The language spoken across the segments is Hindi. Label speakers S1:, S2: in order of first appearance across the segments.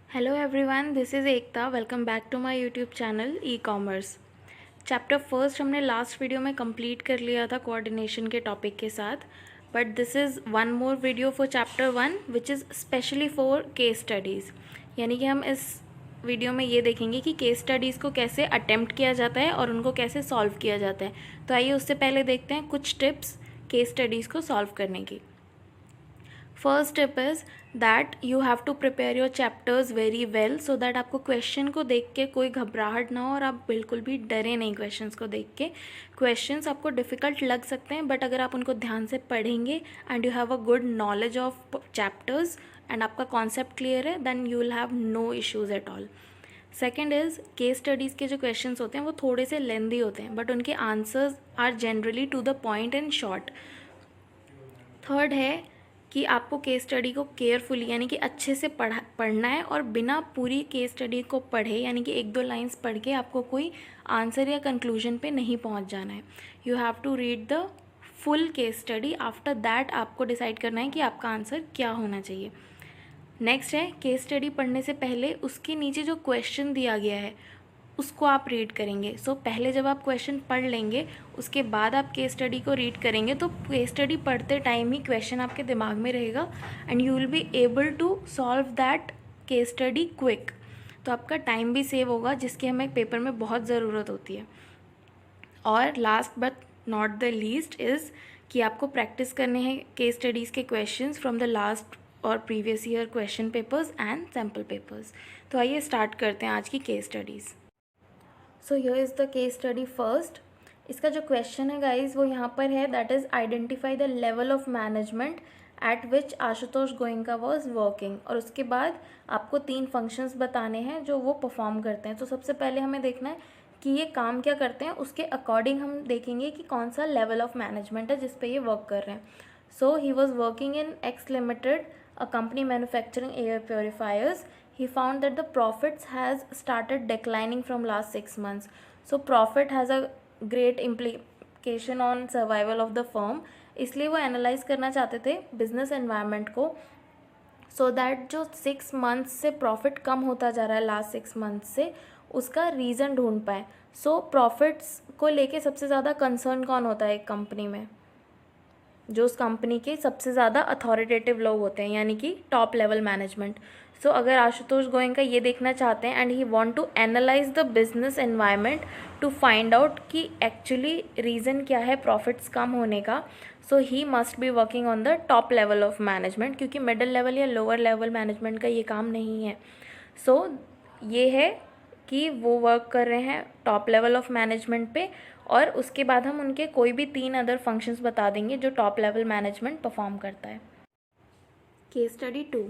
S1: Hello everyone, this is Ekta. Welcome back to my YouTube channel e-commerce. Chapter first हमने लास्ट वीडियो में कंप्लीट कर लिया था कोऑर्डिनेशन के टॉपिक के साथ, but this is one more video for chapter one which is specially for case studies. यानी कि हम इस वीडियो में ये देखेंगे कि केस स्टडीज़ को कैसे अटेम्प्ट किया जाता है और उनको कैसे सॉल्व किया जाता है। तो आइए उससे पहले देखते हैं कुछ टिप्स केस स्टडीज़ को सॉल्व करने की। First tip is that you have to prepare your chapters very well so that आपको क्वेश्चन को देख के कोई घबराहट ना हो और आप बिल्कुल भी डरे नहीं क्वेश्चंस को देख के। क्वेश्चंस आपको डिफ़िकल्ट लग सकते हैं, बट अगर आप उनको ध्यान से पढ़ेंगे and you have a good knowledge of chapters and आपका कॉन्सेप्ट क्लियर है, then you will have no issues at all. Second is case studies के जो क्वेश्चंस होते हैं वो थोड़े से लेंदी होते हैं, बट उनके answers are generally to the point and short. Third है कि आपको केस स्टडी को केयरफुली यानी कि अच्छे से पढ़ना है और बिना पूरी केस स्टडी को पढ़े यानी कि एक दो लाइंस पढ़ के आपको कोई आंसर या कंक्लूजन पे नहीं पहुंच जाना है। You have to read the full case study, after that आपको डिसाइड करना है कि आपका आंसर क्या होना चाहिए। नेक्स्ट है केस स्टडी पढ़ने से पहले उसके नीचे जो क्वेश्चन दिया गया है उसको आप रीड करेंगे। सो पहले जब आप क्वेश्चन पढ़ लेंगे उसके बाद आप केस स्टडी को रीड करेंगे, तो केस स्टडी पढ़ते टाइम ही क्वेश्चन आपके दिमाग में रहेगा and you will be able to solve that case study quick. तो आपका टाइम भी सेव होगा, जिसकी हमें पेपर में बहुत ज़रूरत होती है। और last but not the least is कि आपको प्रैक्टिस करने हैं केस स्टडीज़ के क्वेश्चंस फ्रॉम द लास्ट और previous year question papers and sample papers. तो आइए स्टार्ट करते हैं आज की case studies. So here is the case study first. इसका जो क्वेश्चन है गाइज वो यहाँ पर है, that is identify the level of management eight which Ashutosh Goenka was working. और उसके बाद आपको 3 फंक्शंस बताने हैं जो वो परफॉर्म करते हैं। तो सबसे पहले हमें देखना है कि ये काम क्या करते हैं, उसके अकॉर्डिंग हम देखेंगे कि कौन सा लेवल ऑफ मैनेजमेंट है जिस पे ये वर्क कर रहे हैं। So he was working in X limited, a company manufacturing air purifiers. He found that the profits has started declining from last 6 months. So profit has a great implication on survival of the firm. इसलिए वो एनालाइज करना चाहते थे बिजनेस एनवायरनमेंट को, सो दैट जो 6 मंथ्स से प्रॉफिट कम होता जा रहा है लास्ट 6 मंथ्स से, उसका रीज़न ढूंढ पाए। सो प्रॉफिट्स को लेके सबसे ज़्यादा कंसर्न कौन होता है एक कंपनी में? जो उस कंपनी के सबसे ज़्यादा अथॉरिटेटिव लोग होते हैं, यानी कि टॉप लेवल मैनेजमेंट। सो अगर आशुतोष गोयनका ये देखना चाहते हैं and he want to analyze the business environment to find out कि एक्चुअली रीज़न क्या है प्रॉफिट्स कम होने का, so he must be working on the top level of management, क्योंकि मिडिल लेवल या लोअर लेवल मैनेजमेंट का ये काम नहीं है। सो ये है कि वो वर्क कर रहे हैं टॉप लेवल ऑफ मैनेजमेंट पे, और उसके बाद हम उनके कोई भी 3 अदर फंक्शंस बता देंगे जो टॉप लेवल मैनेजमेंट परफॉर्म करता है। केस स्टडी 2,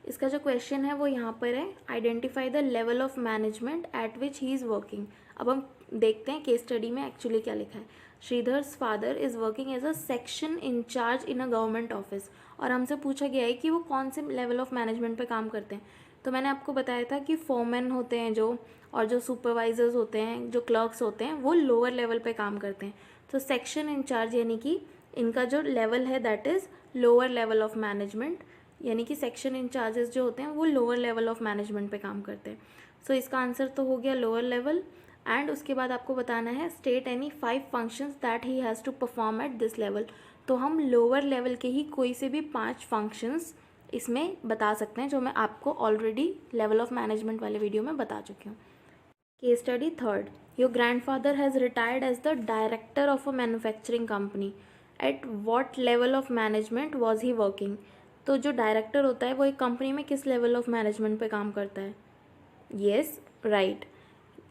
S1: इसका जो क्वेश्चन है वो यहाँ पर है, identify the level of management eight which he is working. अब हम देखते हैं केस स्टडी में एक्चुअली क्या लिखा है। Sridhar's father is working as a section incharge in a government office. और हमसे पूछा गया है कि वो कौन से लेवल ऑफ मैनेजमेंट पे काम करते हैं। तो मैंने आपको बताया था कि फोरमैन होते हैं जो, और जो सुपरवाइजर्स होते हैं, जो क्लर्क्स होते हैं, वो लोअर लेवल पे काम करते हैं। तो सेक्शन इंचार्ज यानी कि इनका जो लेवल है that is lower level of management, यानी कि सेक्शन इंचार्जेस जो होते हैं वो लोअर लेवल ऑफ मैनेजमेंट पे काम करते हैं। सो इसका आंसर तो हो गया लोअर लेवल। एंड उसके बाद आपको बताना है state any 5 functions that he has to perform at this level. तो हम लोअर लेवल के ही कोई से भी 5 फंक्शंस इसमें बता सकते हैं, जो मैं आपको ऑलरेडी लेवल ऑफ मैनेजमेंट वाले वीडियो में बता चुकी हूँ। Case study third, your grandfather has retired as the director of a manufacturing company. At what level of management was he working. तो जो डायरेक्टर होता है वो एक कंपनी में किस लेवल ऑफ मैनेजमेंट पे काम करता है? येस, राइट,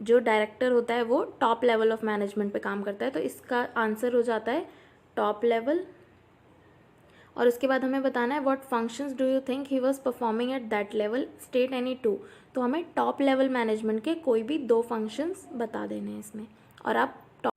S1: जो डायरेक्टर होता है वो टॉप लेवल ऑफ मैनेजमेंट पे काम करता है। तो इसका आंसर हो जाता है टॉप लेवल। और उसके बाद हमें बताना है what functions do you think he was performing at that level, state any 2। तो हमें टॉप लेवल मैनेजमेंट के कोई भी 2 फंक्शंस बता देने हैं इसमें, और आप टॉप।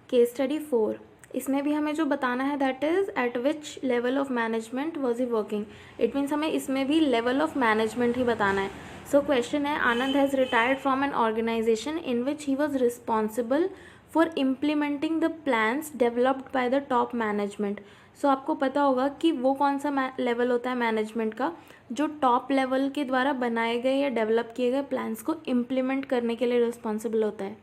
S1: केस स्टडी 4, इसमें भी हमें जो बताना है that is eight which level of management was he working. It means हमें इसमें भी लेवल ऑफ मैनेजमेंट ही बताना है। सो क्वेश्चन है, Anand has retired from an organization in which he was responsible for implementing the plans developed by the top management. So आपको पता होगा कि वो कौन सा लेवल होता है मैनेजमेंट का, जो टॉप लेवल के द्वारा बनाए गए या डेवलप किए गए प्लान्स को इम्प्लीमेंट करने के लिए रिस्पॉन्सिबल होता है।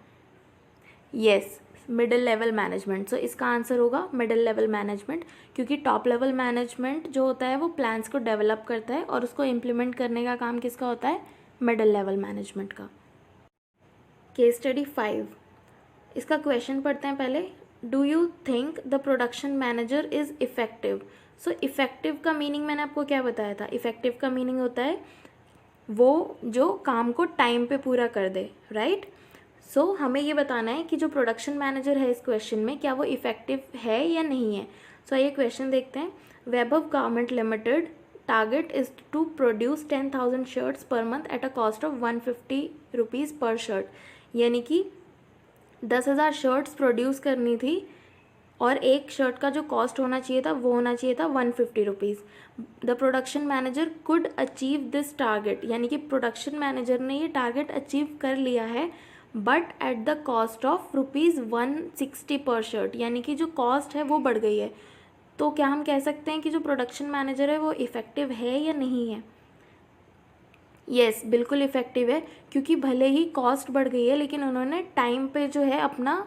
S1: Yes, middle level management. So इसका आंसर होगा मिडिल लेवल मैनेजमेंट, क्योंकि टॉप लेवल मैनेजमेंट जो होता है वो प्लान्स को डेवलप करता है और उसको इम्प्लीमेंट करने का काम किसका होता है, मिडिल लेवल मैनेजमेंट का। केस स्टडी 5, इसका क्वेश्चन पढ़ते हैं पहले। Do you think the production manager is effective? So effective का मीनिंग मैंने आपको क्या बताया था, इफ़ेक्टिव का मीनिंग होता है वो जो काम को टाइम पे पूरा कर दे, राइट। सो हमें ये बताना है कि जो प्रोडक्शन मैनेजर है इस क्वेश्चन में, क्या वो इफ़ेक्टिव है या नहीं है। सो ये क्वेश्चन देखते हैं। Vaibhav garment limited target is to produce 10,000 shirts per month at a cost of 150 rupees per shirt, यानी कि 10,000 शर्ट्स प्रोड्यूस करनी थी और एक शर्ट का जो कॉस्ट होना चाहिए था वो होना चाहिए था 150 rupees. The production manager could achieve this target, यानी कि प्रोडक्शन मैनेजर ने ये टारगेट अचीव कर लिया है, but at the cost of ₹160 पर शर्ट, यानी कि जो कॉस्ट है वो बढ़ गई है। तो क्या हम कह सकते हैं कि जो प्रोडक्शन मैनेजर है वो इफ़ेक्टिव है या नहीं है? यस, बिल्कुल इफ़ेक्टिव है, क्योंकि भले ही कॉस्ट बढ़ गई है लेकिन उन्होंने टाइम पे जो है अपना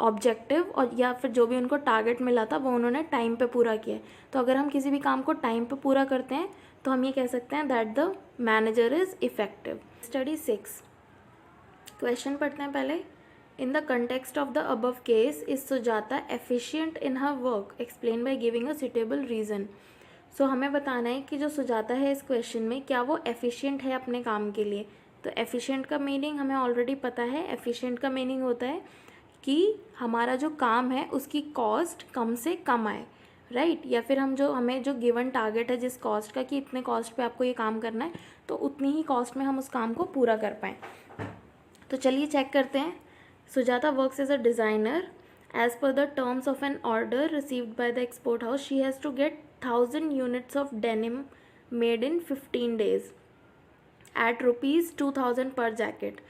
S1: ऑब्जेक्टिव और या फिर जो भी उनको टारगेट मिला था वो उन्होंने टाइम पे पूरा किया है। तो अगर हम किसी भी काम को टाइम पे पूरा करते हैं तो हम ये कह सकते हैं that the manager is effective. Study 6, question पढ़ते हैं पहले। In the context of the above case is Sujata efficient in her work, explain by giving a suitable reason. So हमें बताना है कि जो सुजाता है इस क्वेश्चन में क्या वो एफिशिएंट है अपने काम के लिए। तो एफिशिएंट का मीनिंग हमें ऑलरेडी पता है। एफिशिएंट का मीनिंग होता है कि हमारा जो काम है उसकी कॉस्ट कम से कम आए, राइट। या फिर हमें जो गिवन टारगेट है जिस कॉस्ट का कि इतने कॉस्ट पे आपको ये काम करना है, तो उतनी ही कॉस्ट में हम उस काम को पूरा कर पाएँ। तो चलिए चेक करते हैं। Sujata works as a designer. As per the terms of an order received by the export house, she has to get 1000 units of denim made in 15 days at ₹2000 per jacket,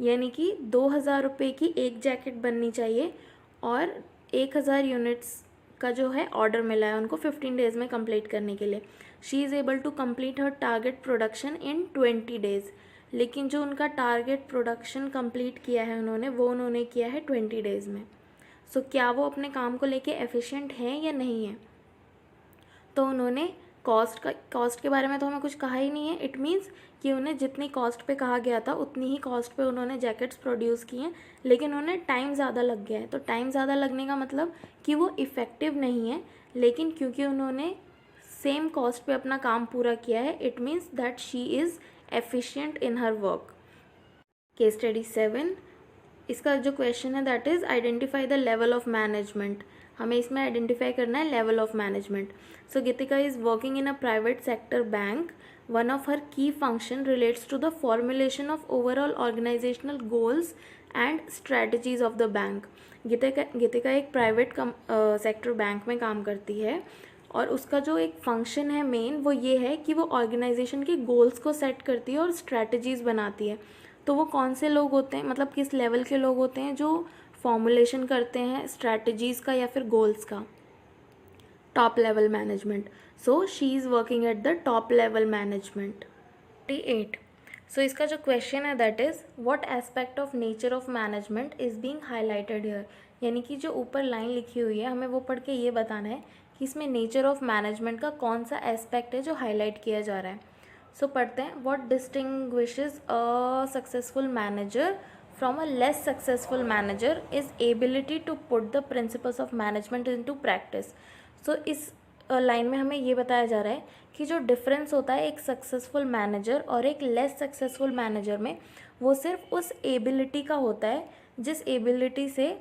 S1: यानी कि 2,000 रुपये की एक जैकेट बननी चाहिए और 1,000 यूनिट्स का जो है ऑर्डर मिला है उनको 15 days में कंप्लीट करने के लिए। She is able to complete her target production in 20 days, लेकिन जो उनका टारगेट प्रोडक्शन कंप्लीट किया है उन्होंने किया है 20 days में। सो क्या वो अपने काम को लेके एफिशिएंट हैं या नहीं है? तो उन्होंने कॉस्ट के बारे में तो हमें कुछ कहा ही नहीं है। इट मीन्स कि उन्हें जितनी कॉस्ट पे कहा गया था उतनी ही कॉस्ट पे उन्होंने जैकेट्स प्रोड्यूस किए हैं, लेकिन उन्हें टाइम ज़्यादा लग गया है। तो टाइम ज़्यादा लगने का मतलब कि वो इफ़ेक्टिव नहीं है, लेकिन क्योंकि उन्होंने सेम कॉस्ट पे अपना काम पूरा किया है, it means that she is efficient in her work. Case study 7, इसका जो क्वेश्चन है that is identify the level of management. हमें इसमें आइडेंटिफाई करना है level of management. So Geetika is working in a private sector bank. One of her key function relates to the formulation of overall organizational goals and strategies of the bank. Geetika एक प्राइवेट सेक्टर बैंक में काम करती है और उसका जो एक फंक्शन है मेन वो ये है कि वो ऑर्गेनाइजेशन के गोल्स को सेट करती है और स्ट्रैटेजीज़ बनाती है। तो वो कौन से लोग होते हैं, मतलब किस लेवल के लोग होते हैं जो फॉर्मुलेशन करते हैं स्ट्रैटेजीज़ का या फिर गोल्स का? Top level management. So she is working at the top level management. 8, सो इसका जो क्वेश्चन है that is what aspect of nature of management is being highlighted here, यानी कि जो ऊपर लाइन लिखी हुई है हमें वो पढ़ के ये बताना है कि इसमें नेचर ऑफ मैनेजमेंट का कौन सा एस्पेक्ट है जो हाईलाइट किया जा रहा है। सो पढ़ते हैं। What distinguishes a successful manager from a less successful manager is ability to put the principles of management into practice. So इस लाइन में हमें ये बताया जा रहा है कि जो डिफरेंस होता है एक सक्सेसफुल मैनेजर और एक लेस सक्सेसफुल मैनेजर में, वो सिर्फ उस एबिलिटी का होता है जिस एबिलिटी से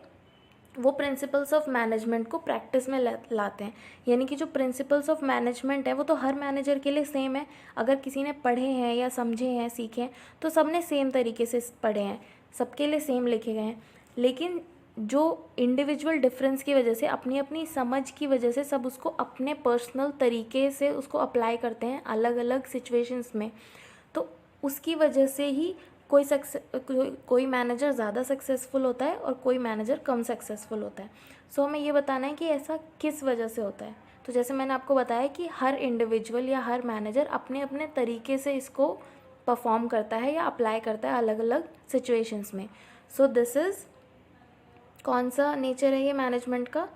S1: वो प्रिंसिपल्स ऑफ मैनेजमेंट को प्रैक्टिस में लाते हैं। यानी कि जो प्रिंसिपल्स ऑफ मैनेजमेंट है वो तो हर मैनेजर के लिए सेम है। अगर किसी ने पढ़े हैं या समझे हैं, सीखे हैं, तो सब ने सेम तरीके से पढ़े हैं, सबके लिए सेम लिखे गए हैं। लेकिन जो इंडिविजुअल डिफरेंस की वजह से, अपनी अपनी समझ की वजह से सब उसको अपने पर्सनल तरीके से उसको अप्लाई करते हैं अलग अलग सिचुएशंस में। तो उसकी वजह से ही कोई मैनेजर ज़्यादा सक्सेसफुल होता है और कोई मैनेजर कम सक्सेसफुल होता है। सो हमें ये बताना है कि ऐसा किस वजह से होता है। तो जैसे मैंने आपको बताया कि हर इंडिविजुअल या हर मैनेजर अपने अपने तरीके से इसको परफॉर्म करता है या अप्लाई करता है अलग अलग सिचुएशंस में। सो दिस इज़ कौन सा नेचर है ये मैनेजमेंट का?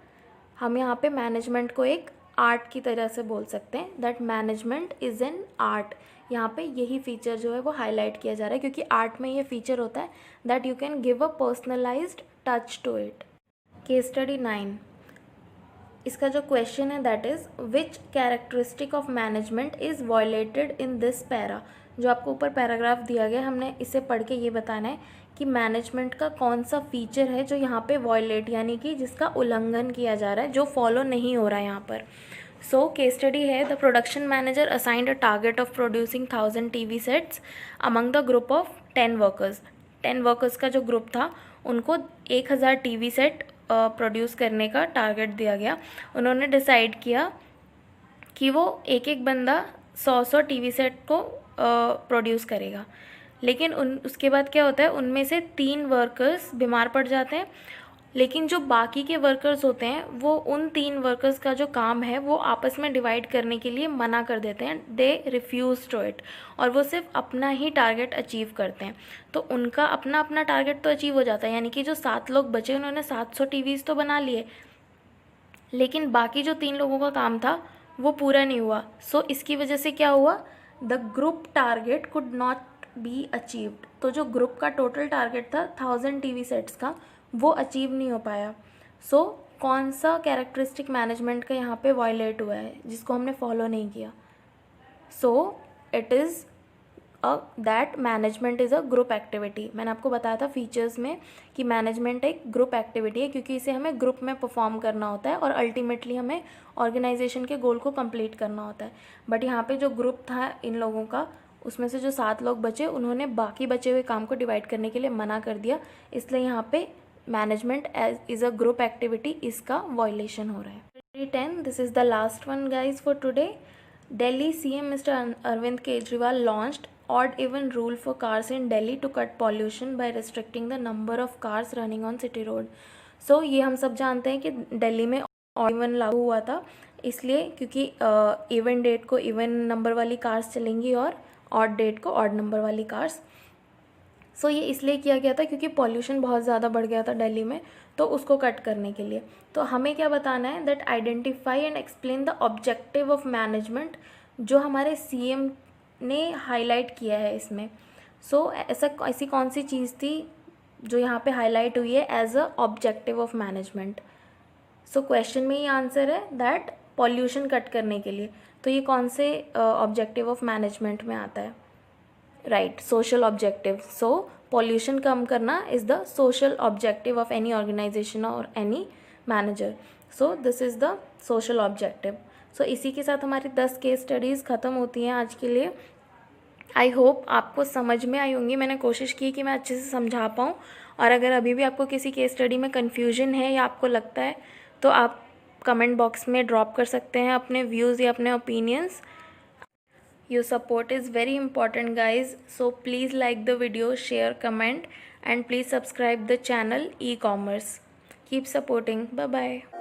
S1: हम यहाँ पे मैनेजमेंट को एक आर्ट की तरह से बोल सकते हैं, that management is an art. यहाँ पे यही फीचर जो है वो हाईलाइट किया जा रहा है, क्योंकि आर्ट में ये फीचर होता है that you can give a personalised touch to it. Case study 9, इसका जो क्वेश्चन है that is which characteristic of management is violated in this para. जो आपको ऊपर पैराग्राफ दिया गया, हमने इसे पढ़ के ये बताना है कि मैनेजमेंट का कौन सा फीचर है जो यहाँ पे वायलेट यानी कि जिसका उल्लंघन किया जा रहा है, जो फॉलो नहीं हो रहा है यहाँ पर। सो केस स्टडी है, the production manager assigned a target of producing 1000 TV sets among the group of 10 workers. 10 workers का जो ग्रुप था उनको 1000 टीवी सेट प्रोड्यूस करने का टारगेट दिया गया। उन्होंने डिसाइड किया कि वो एक एक बंदा 100 टीवी सेट को प्रोड्यूस करेगा, लेकिन उसके बाद क्या होता है, उनमें से 3 वर्कर्स बीमार पड़ जाते हैं, लेकिन जो बाकी के वर्कर्स होते हैं वो उन 3 वर्कर्स का जो काम है वो आपस में डिवाइड करने के लिए मना कर देते हैं, दे रिफ्यूज़ टू इट, और वो सिर्फ अपना ही टारगेट अचीव करते हैं। तो उनका अपना अपना टारगेट तो अचीव हो जाता है, यानी कि जो 7 लोग बचे उन्होंने 700 टीवीज़ तो बना लिए, लेकिन बाकी जो 3 लोगों का काम था वो पूरा नहीं हुआ। सो इसकी वजह से क्या हुआ, the group target could not be achieved. तो जो ग्रुप का टोटल टारगेट था 1000 टीवी सेट्स का, वो अचीव नहीं हो पाया। सो कौन सा कैरेक्टरिस्टिक मैनेजमेंट का यहाँ पे वायलेट हुआ है जिसको हमने फॉलो नहीं किया? So it is that management is a group activity. मैंने आपको बताया था फीचर्स में कि मैनेजमेंट एक ग्रुप एक्टिविटी है, क्योंकि इसे हमें ग्रुप में परफॉर्म करना होता है और अल्टीमेटली हमें ऑर्गेनाइजेशन के गोल को कंप्लीट करना होता है। बट यहाँ पे जो ग्रुप था इन लोगों का, उसमें से जो 7 लोग बचे उन्होंने बाकी बचे हुए काम को डिवाइड करने के लिए मना कर दिया, इसलिए यहाँ पे management is a group activity, इसका वायलेशन हो रहा है। 10, this is the last one guys for today. Delhi CM Mr. Arvind Kejriwal launched odd even rule for cars in Delhi to cut pollution by restricting the number of cars running on city road. So ये हम सब जानते हैं कि दिल्ली में odd even लागू हुआ था, इसलिए क्योंकि इवन डेट को इवन नंबर वाली कार्स चलेंगी और ऑड डेट को ऑड नंबर वाली कार्स। सो ये इसलिए किया गया था क्योंकि पॉल्यूशन बहुत ज़्यादा बढ़ गया था दिल्ली में, तो उसको कट करने के लिए। तो हमें क्या बताना है, that identify and explain the objective of management, जो हमारे सीएम ने हाईलाइट किया है इसमें। सो ऐसी कौन सी चीज़ थी जो यहाँ पे हाईलाइट हुई है as a objective of management? So question में ये आंसर है दैट पॉल्यूशन कट करने के लिए। तो ये कौन से ऑब्जेक्टिव ऑफ मैनेजमेंट में आता है? Right, social objective. So pollution कम करना is the social objective of any organization और any manager. So this is the social objective. So इसी के साथ हमारी 10 केस स्टडीज़ ख़त्म होती हैं आज के लिए। आई होप आपको समझ में आई होंगी। मैंने कोशिश की कि मैं अच्छे से समझा पाऊँ, और अगर अभी भी आपको किसी केस स्टडी में कन्फ्यूजन है या आपको लगता है तो आप कमेंट बॉक्स में ड्रॉप कर सकते हैं अपने व्यूज़ या अपने opinions. Your support is very important guys, so please like the video, share, comment, and please subscribe the channel e-commerce. Keep supporting. Bye bye.